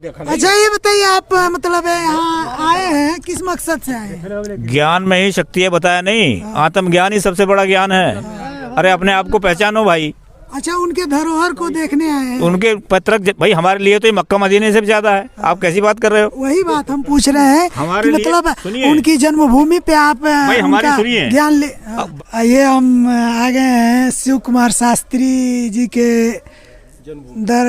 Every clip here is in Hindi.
अच्छा ये बताइए, आप मतलब यहाँ आए हैं किस मकसद से आए हैं? ज्ञान में ही शक्ति है, बताया नहीं? आत्मज्ञान ही सबसे बड़ा ज्ञान है। अरे अपने आप को पहचानो भाई। अच्छा, उनके धरोहर को देखने आए हैं। उनके पत्रक भाई हमारे लिए तो ये मक्का मदीने से भी ज्यादा है। आप कैसी बात कर रहे हो? वही बात हम पूछ रहे हैं हमारे कि लिए मतलब उनकी जन्मभूमि पे आप हमारी सुनिए। ज्ञान ले। ये हम आ गए हैं शिव कुमार शास्त्री जी के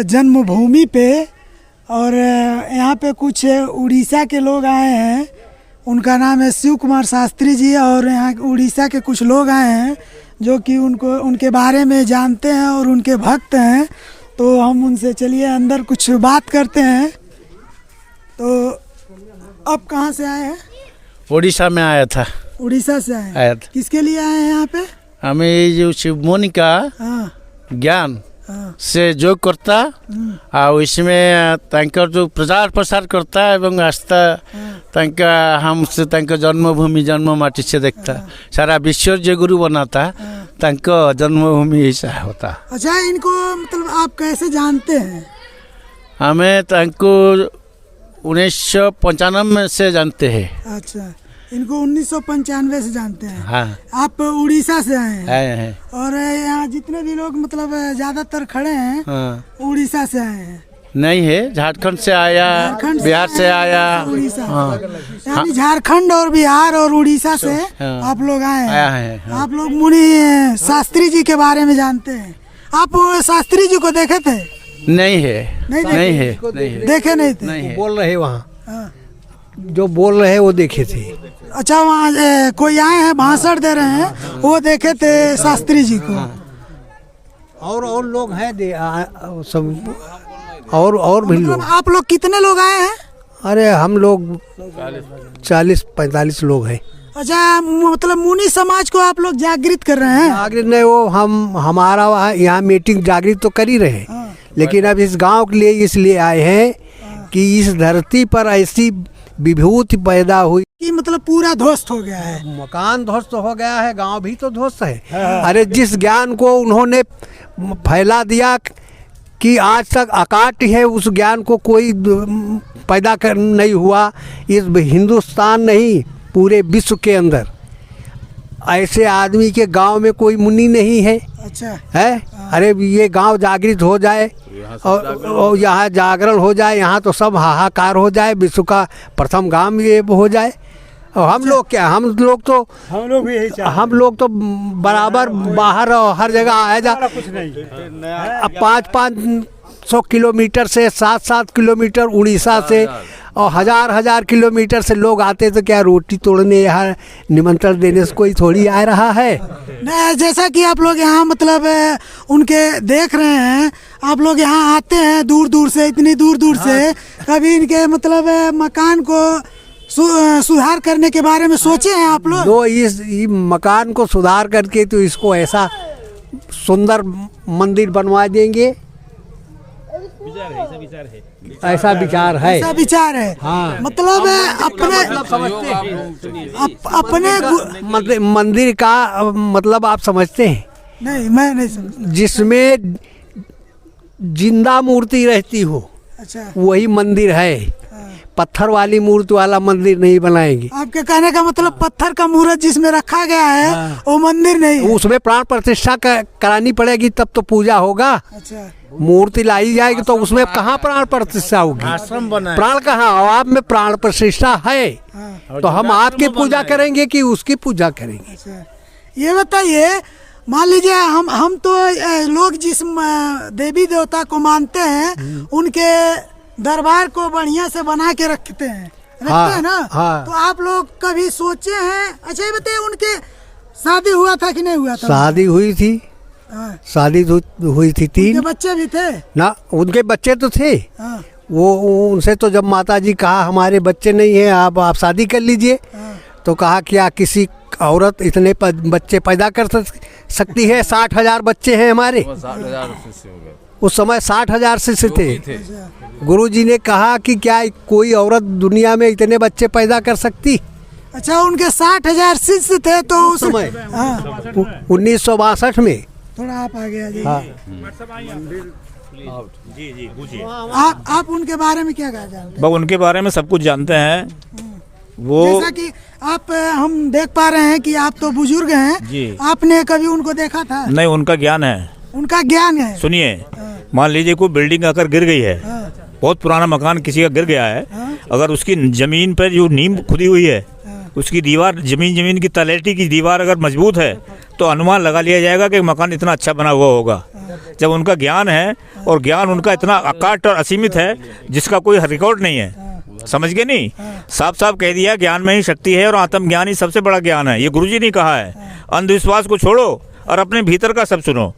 जन्मभूमि पे, और यहाँ पे कुछ उड़ीसा के लोग आए हैं। उनका नाम है शिव कुमार शास्त्री जी, और यहाँ उड़ीसा के कुछ लोग आए हैं जो कि उनके बारे में जानते हैं और उनके भक्त हैं। तो हम उनसे चलिए अंदर कुछ बात करते हैं। तो आप कहाँ से आए हैं? उड़ीसा में आया था। उड़ीसा से आया था। किसके लिए आए हैं यहाँ पे? हमें जो शिव मुनि का ज्ञान से जो करता और इसमें तंकर जो प्रचार प्रसार करता एवं आस्था तंका हमसे तंका जन्मभूमि जन्म माटी से देखता सारा विश्व जो गुरु बनाता तंका जन्मभूमि ऐसा होता। अच्छा, इनको मतलब आप कैसे जानते हैं? हमें तंको 1995 से जानते हैं। अच्छा, इनको 1995 से जानते हैं। हाँ। आप उड़ीसा से आए हैं। और यहाँ जितने भी लोग मतलब ज्यादातर खड़े हैं उड़ीसा से आए हैं। नहीं है, झारखंड से आया, बिहार से आया, उड़ीसा। यानी झारखंड और बिहार और उड़ीसा से आप लोग आए हैं। आप लोग मुनि शास्त्री जी के बारे में जानते हैं। आप शास्त्री जी को देखे थे? नहीं है, नहीं है, देखे नहीं थे। बोल रहे वहाँ जो बोल रहे हैं वो देखे थे। अच्छा, वहाँ कोई आए हैं भाषण दे रहे हैं, वो देखे थे शास्त्री जी को। और लोग हैं सब, और भी लोग। आप लोग कितने लोग आए हैं? अरे हम लोग 40-45 लोग हैं। अच्छा, मतलब मुनि समाज को आप लोग जागृत कर रहे हैं? जागृत नहीं, वो हमारा यहाँ मीटिंग जागृत तो कर ही रहे हैं, लेकिन अब इस गांव के लिए इसलिए आए हैं कि इस धरती पर ऐसी विभूति पैदा हुई कि मतलब पूरा ध्वस्त हो गया है। मकान ध्वस्त हो गया है, गांव भी तो ध्वस्त है। अरे जिस ज्ञान को उन्होंने फैला दिया कि आज तक अकाट है, उस ज्ञान को कोई पैदा कर नहीं हुआ। इस हिंदुस्तान नहीं, पूरे विश्व के अंदर ऐसे आदमी के गांव में कोई मुनि नहीं है। अच्छा है। अरे ये गांव जागृत हो जाए और यहाँ जागरण हो जाए, यहाँ तो सब हाहाकार हो जाए, विश्व का प्रथम गांव ये हो जाए। और हम लोग क्या, हम लोग भी यही चाहते हैं। हम लोग तो बराबर बाहर और हर जगह आया जा, कुछ नहीं। अब 500 किलोमीटर से 700 किलोमीटर उड़ीसा से और हजार किलोमीटर से लोग आते, तो क्या रोटी तोड़ने यहाँ निमंत्रण देने से कोई थोड़ी आ रहा है? नहीं, जैसा कि आप लोग यहाँ मतलब उनके देख रहे हैं, आप लोग यहाँ आते हैं दूर दूर से, इतनी दूर दूर से, कभी इनके मतलब मकान को सुधार करने के बारे में सोचे हैं आप लोग? तो इस मकान को सुधार करके तो इसको ऐसा सुंदर मंदिर बनवा देंगे, ऐसा विचार है। ऐसा विचार है। हाँ। मतलब अपने मंदिर का मतलब आप समझते हैं? नहीं, मैं नहीं समझता। जिसमें जिंदा मूर्ति रहती हो, अच्छा, वही मंदिर है। पत्थर वाली मूर्ति वाला मंदिर नहीं बनाएंगे। आपके कहने का मतलब पत्थर का मूर्त जिसमें रखा गया है वो मंदिर नहीं है। उसमें प्राण प्रतिष्ठा करानी पड़ेगी, तब तो पूजा होगा। अच्छा, मूर्ति लाई जाएगी तो उसमें कहाँ प्राण प्रतिष्ठा होगी? आश्रम बना, प्राण कहाँ? आप में प्राण प्रतिष्ठा है तो हम आपकी पूजा करेंगे कि उसकी पूजा करेंगे? अच्छा, ये बताइए, मान लीजिए हम तो लोग जिस देवी देवता को मानते हैं उनके दरबार को बढ़िया से बना के रखते हैं ना। हाँ। तो आप लोग कभी सोचे हैं? अच्छा ये बताइए, उनके शादी हुआ था कि नहीं हुआ था? शादी हुई थी। शादी हुई थी 3। उनके बच्चे भी थे ना? उनके बच्चे तो थे। वो उनसे तो जब माताजी कहा हमारे बच्चे नहीं हैं, आप शादी कर लीजिए, तो कहा क्या किसी औरत इतने बच्चे पैदा कर सकती है? 60,000 बच्चे हैं हमारे। उस समय 60,000 शिष्य थे। गुरुजी ने कहा कि क्या कोई औरत दुनिया में इतने बच्चे पैदा कर सकती? अच्छा, उनके 60,000 शिष्य थे तो उस समय 1962 में। थोड़ा आप आगे आ जाइए। हाँ। जी जी पूछिए। आप उनके बारे में क्या कहा जानते हैं? बस उनके बारे में सब कुछ जानते हैं वो। जैसा कि आप हम देख पा रहे हैं कि आप तो बुजुर्ग हैं जी। आपने कभी उनको देखा था? नहीं, उनका ज्ञान है। उनका ज्ञान है। सुनिए, मान लीजिए कोई बिल्डिंग अगर गिर गई है, बहुत पुराना मकान किसी का गिर गया है, अगर उसकी जमीन पर जो नींव खुदी हुई है, उसकी दीवार जमीन की तलेटी की दीवार अगर मजबूत है तो अनुमान लगा लिया जाएगा कि मकान इतना अच्छा बना हुआ होगा। जब उनका ज्ञान है और ज्ञान उनका इतना अकाट और असीमित है जिसका कोई रिकॉर्ड नहीं है, समझ गए नहीं? साफ साफ कह दिया ज्ञान में ही शक्ति है और आत्मज्ञान ही सबसे बड़ा ज्ञान है। ये गुरुजी ने कहा है। अंधविश्वास को छोड़ो और अपने भीतर का सब सुनो।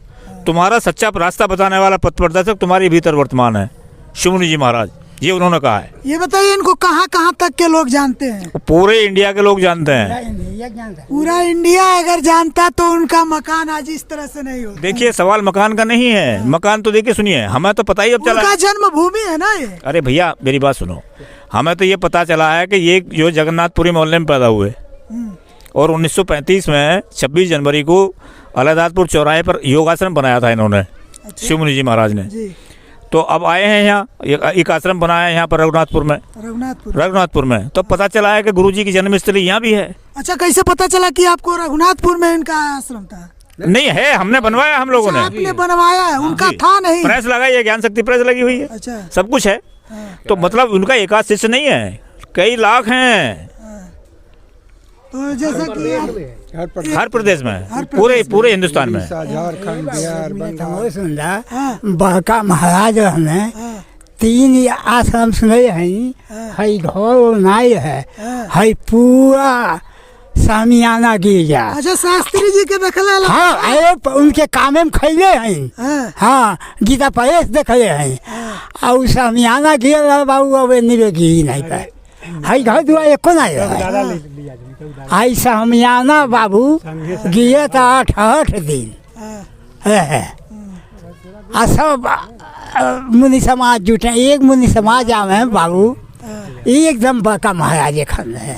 तुम्हारा सच्चा रास्ता बताने वाला पथ प्रदर्शक तुम्हारे भीतर वर्तमान है, शिवमुनि जी महाराज, ये उन्होंने कहा है। ये बताइए इनको कहाँ कहाँ तक के लोग जानते हैं? पूरे इंडिया के लोग जानते हैं। पूरा इंडिया अगर जानता तो उनका मकान आज इस तरह से नहीं होता। देखिए, सवाल मकान का नहीं है। मकान तो देखिए, सुनिए, हमें तो पता ही अब चला। उनका जन्मभूमि है ना ये। अरे भैया मेरी बात सुनो, हमें तो ये पता चला है कि ये जो जगन्नाथपुरी मोहल्ले में पैदा हुए और 1935 में 26 जनवरी को अलहदादपुर चौराहे पर योगाश्रम बनाया था इन्होंने, शिवमुनि जी महाराज ने। तो अब आए हैं यहाँ, एक आश्रम बनाया है यहाँ पर रघुनाथपुर में। तो पता चला है कि गुरुजी की जन्मस्थली यहाँ भी है। अच्छा, कैसे पता चला कि आपको रघुनाथपुर में इनका आश्रम था? नहीं है, हमने बनवाया, हम लोगों ने। आपने बनवाया है, उनका था नहीं? प्रेस लगाई है, ज्ञान शक्ति प्रेस लगी हुई है। अच्छा, सब कुछ है। तो मतलब उनका एक आध शिष्य नहीं है, कई लाख हैं। तो जैसा कि हर प्रदेश में, पूरे हिंदुस्तान में। झारखंड, बिहार, बंगाल। बड़का महाराज हमें 3 आश्रम सुने है घर नाई है पूरा सामियाना गिर गया। अच्छा, शास्त्री जी के देखला? हाँ, अरे उनके कामे में खैले हैं। हाँ, गीता परेश देखले हैं और सामियाना गिर बाबू, अब निवे गिर नहीं पाए। हाई घर दुआ एको नहीं है। आई सामियाना बाबू गिरे था 8 दिन। सब मुनि समाज जुटे, एक मुनि समाज आवे बाबू, एकदम बड़का महाराज खन है।